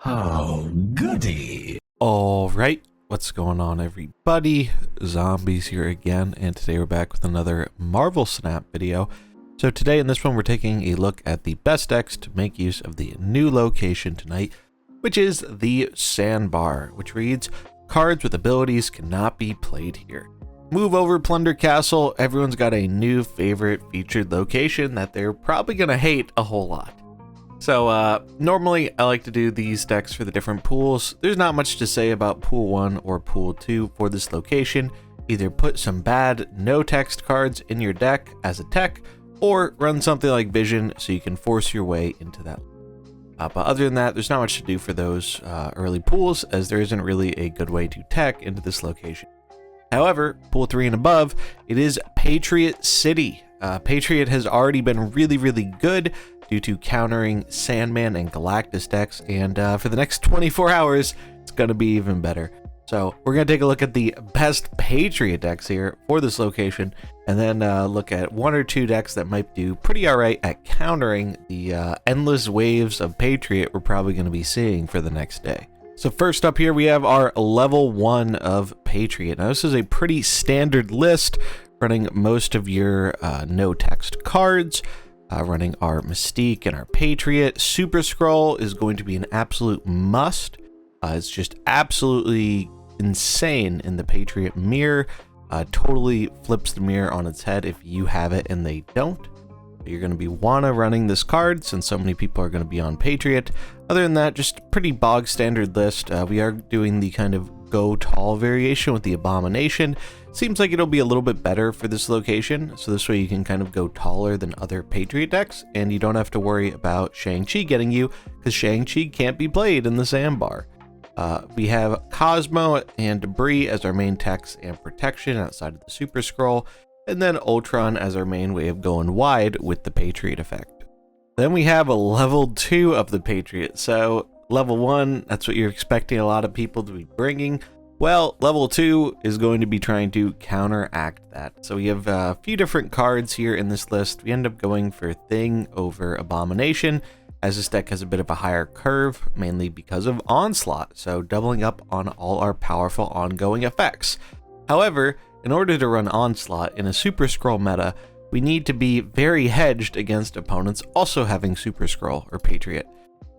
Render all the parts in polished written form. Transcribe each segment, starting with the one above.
Oh, goody. All right, what's going on, everybody? Zombies here again, and today we're back with another Marvel Snap video. So today in this one, we're taking a look at the best decks to make use of the new location tonight, which is the Sandbar, which reads, cards with abilities cannot be played here. Move over, Plunder Castle. Everyone's got a new favorite featured location that they're probably going to hate a whole lot. So normally I like to do these decks for the different pools. There's not much to say about pool 1 or pool 2 for this location. Either put some bad no text cards in your deck as a tech, or run something like Vision so you can force your way into that. But other than that, there's not much to do for those early pools, as there isn't really a good way to tech into this location. However, pool 3 and above, it is Patriot City. Patriot has already been really good due to countering Sandman and Galactus decks, and for the next 24 hours, it's going to be even better. So we're going to take a look at the best Patriot decks here for this location, and then look at one or two decks that might do pretty alright at countering the endless waves of Patriot we're probably going to be seeing for the next day. So first up here, we have our level 1 of Patriot. Now this is a pretty standard list, running most of your no text cards. Running our Mystique and our Patriot. Super Scroll is going to be an absolute must. It's just absolutely insane in the Patriot mirror. Totally flips the mirror on its head if you have it and they don't. You're going to be running this card since so many people are going to be on Patriot. Other than that, just pretty bog standard list. We are doing the kind of go tall variation with the Abomination. Seems like it'll be a little bit better for this location, so this way you can kind of go taller than other Patriot decks, and you don't have to worry about Shang-Chi getting you, because Shang-Chi can't be played in the Sandbar. We have Cosmo and Debris as our main techs and protection outside of the Super Scroll, and then Ultron as our main way of going wide with the Patriot effect. Then we have a level 2 of the Patriot, so level 1, that's what you're expecting a lot of people to be bringing. Well, level 2 is going to be trying to counteract that. So we have a few different cards here in this list. We end up going for Thing over Abomination, as this deck has a bit of a higher curve, mainly because of Onslaught, so doubling up on all our powerful ongoing effects. However, in order to run Onslaught in a Super Scroll meta, we need to be very hedged against opponents also having Super Scroll or Patriot.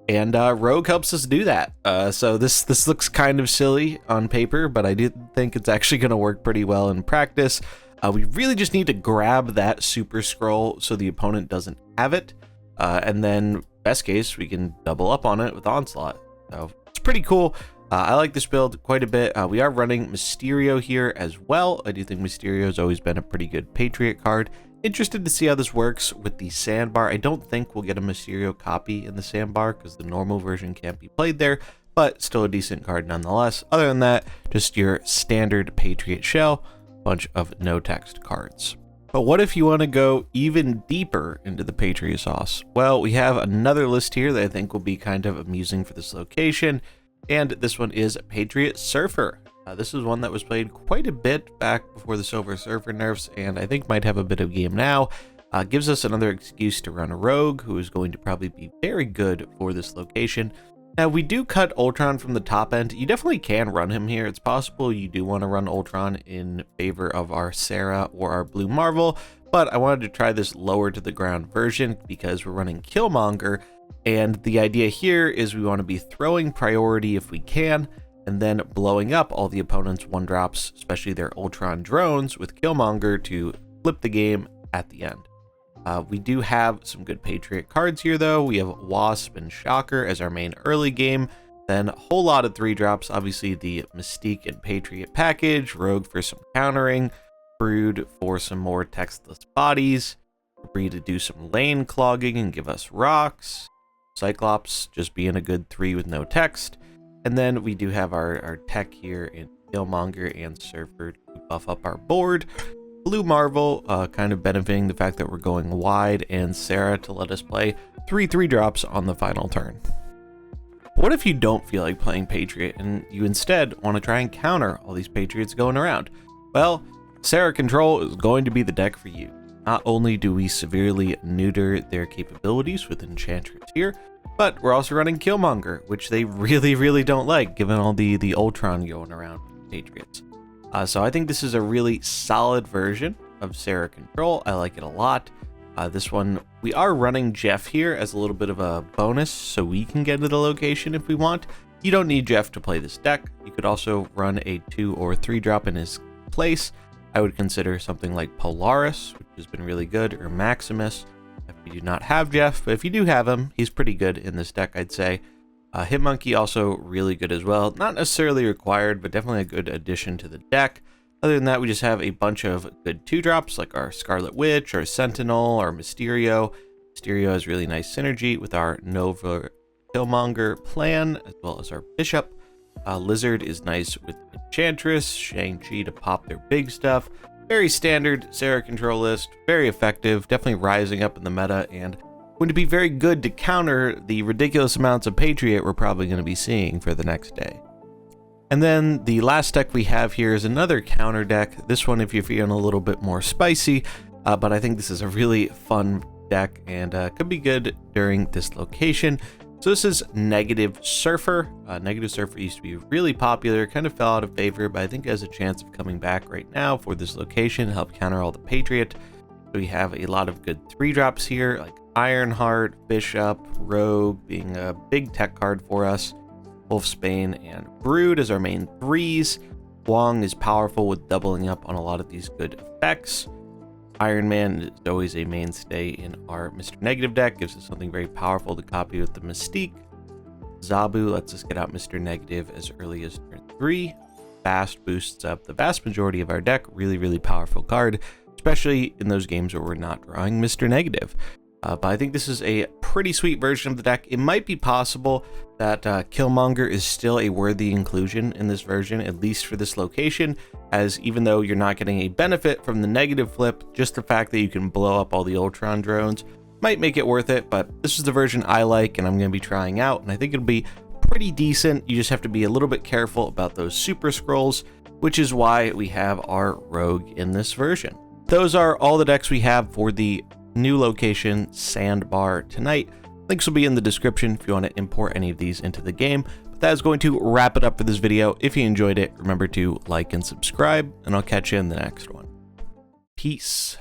And Rogue helps us do that. So this looks kind of silly on paper, but I do think it's actually going to work pretty well in practice. We really just need to grab that Super Scroll so the opponent doesn't have it. And then, best case, we can double up on it with Onslaught. So it's pretty cool. I like this build quite a bit. We are running Mysterio here as well. I do think Mysterio has always been a pretty good Patriot card. Interested to see how this works with the Sandbar. I don't think we'll get a Mysterio copy in the Sandbar because the normal version can't be played there, but still a decent card nonetheless. Other than that, just your standard Patriot shell, bunch of no text cards. But what if you want to go even deeper into the Patriot sauce? Well, we have another list here that I think will be kind of amusing for this location, and this one is Patriot Surfer. This is one that was played quite a bit back before the Silver Surfer nerfs, and I think might have a bit of game now. Gives us another excuse to run a Rogue, who is going to probably be very good for this location. Now, we do cut Ultron from the top end. You definitely can run him here. It's possible you do want to run Ultron in favor of our Sarah or our Blue Marvel, but I wanted to try this lower to the ground version because we're running Killmonger, and the idea here is we want to be throwing priority if we can, and then blowing up all the opponent's 1-drops, especially their Ultron drones, with Killmonger to flip the game at the end. We do have some good Patriot cards here, though. We have Wasp and Shocker as our main early game, then a whole lot of 3-drops, obviously the Mystique and Patriot package, Rogue for some countering, Brood for some more textless bodies, Bree to do some lane clogging and give us rocks, Cyclops just being a good 3 with no text. And then we do have our tech here in Killmonger and Surfer to buff up our board. Blue Marvel kind of benefiting the fact that we're going wide, and Sarah to let us play 3-3-drops on the final turn. What if you don't feel like playing Patriot and you instead want to try and counter all these Patriots going around? Well, Sarah Control is going to be the deck for you. Not only do we severely neuter their capabilities with Enchantress here, But we're also running Killmonger, which they really don't like, given all the Ultron going around with Patriots. So I think this is a really solid version of Sarah Control. I like it a lot. This one, we are running Jeff here as a little bit of a bonus, so we can get to the location if we want. You don't need Jeff to play this deck. You could also run a 2 or 3 drop in his place. I would consider something like Polaris, which has been really good, or Maximus. If you do not have Jeff, but if you do have him, he's pretty good in this deck, I'd say. Hitmonkey also really good as well. Not necessarily required, but definitely a good addition to the deck. Other than that, we just have a bunch of good 2-drops, like our Scarlet Witch, our Sentinel, our Mysterio. Mysterio has really nice synergy with our Nova Killmonger plan, as well as our Bishop. Lizard is nice with Enchantress, Shang-Chi to pop their big stuff. Very standard Sarah Control list, very effective, definitely rising up in the meta, and going to be very good to counter the ridiculous amounts of Patriot we're probably going to be seeing for the next day. And then the last deck we have here is another counter deck. This one, if you're feeling a little bit more spicy, but I think this is a really fun deck and could be good during this location. So this is Negative Surfer. Negative Surfer used to be really popular, kind of fell out of favor, but I think it has a chance of coming back right now for this location to help counter all the Patriot. So we have a lot of good 3-drops here, like Ironheart, Bishop, Rogue being a big tech card for us. Wolfsbane and Brood as our main 3s. Wong is powerful with doubling up on a lot of these good effects. Iron Man is always a mainstay in our Mr. Negative deck, gives us something very powerful to copy with the Mystique. Zabu lets us get out Mr. Negative as early as turn 3. Fast boosts up the vast majority of our deck, really powerful card, especially in those games where we're not drawing Mr. Negative. But I think this is a pretty sweet version of the deck. It might be possible that Killmonger is still a worthy inclusion in this version, at least for this location, as even though you're not getting a benefit from the negative flip, just the fact that you can blow up all the Ultron drones might make it worth it. But this is the version I like and I'm going to be trying out, and I think it'll be pretty decent. You just have to be a little bit careful about those super scrolls, which is why we have our Rogue in this version. Those are all the decks we have for the new location, Sandbar, tonight. Links will be in the description if you want to import any of these into the game. But that is going to wrap it up for this video. If you enjoyed it, remember to like and subscribe, and I'll catch you in the next one. Peace.